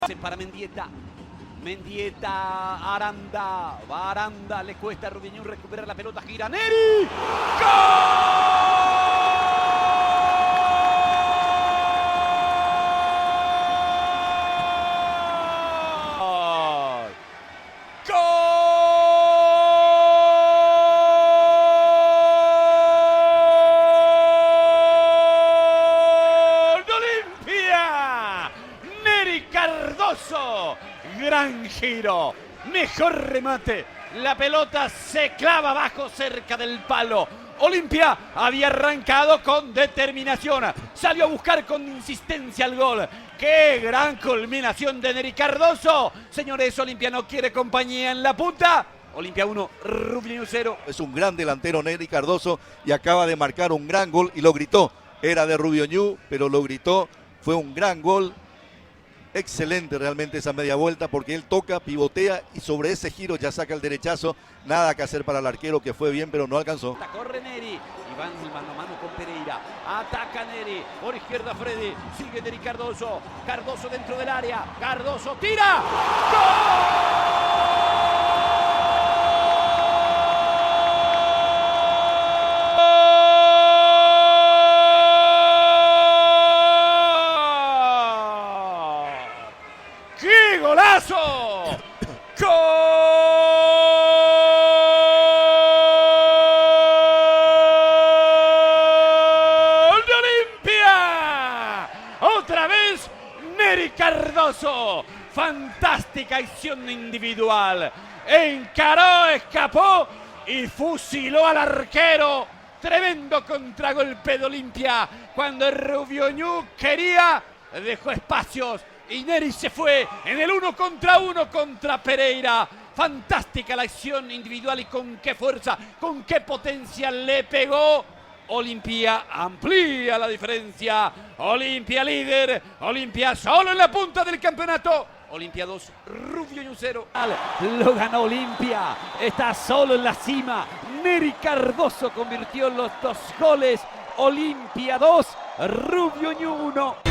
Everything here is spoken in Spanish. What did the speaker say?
Para Mendieta. Mendieta, Aranda, va Aranda, le cuesta a Rubiñón recuperar la pelota, gira Neri. ¡Gol! ¡Gol de Olimpia! Neri Cardoso. Gran giro, mejor remate, la pelota se clava abajo cerca del palo. Olimpia había arrancado con determinación, salió a buscar con insistencia el gol. ¡Qué gran culminación de Neri Cardoso! Señores, Olimpia no quiere compañía en la punta. Olimpia 1, Rubiñón 0. Es un gran delantero Neri Cardoso y acaba de marcar un gran gol y lo gritó. Era de Rubiñón, pero lo gritó, fue un gran gol. Excelente realmente esa media vuelta porque él toca, pivotea y sobre ese giro ya saca el derechazo. Nada que hacer para el arquero que fue bien pero no alcanzó. Corre Neri, y van mano a mano con Pereira. Ataca Neri, por izquierda Freddy, sigue Neri Cardoso. Cardoso dentro del área, Cardoso tira. ¡Gol! ¡Qué golazo! ¡Gol de Olimpia! Otra vez Neri Cardoso. Fantástica acción individual. Encaró, escapó y fusiló al arquero. Tremendo contragolpe de Olimpia. Cuando Rubiñón quería, dejó espacios. Y Neri se fue en el 1 contra 1 contra Pereira. Fantástica la acción individual y con qué fuerza, con qué potencia le pegó. Olimpia amplía la diferencia. Olimpia líder. Olimpia solo en la punta del campeonato. Olimpia 2, Rubiñón 0. Lo ganó Olimpia. Está solo en la cima. Neri Cardoso convirtió los 2 goles. Olimpia 2, Rubiñón 1.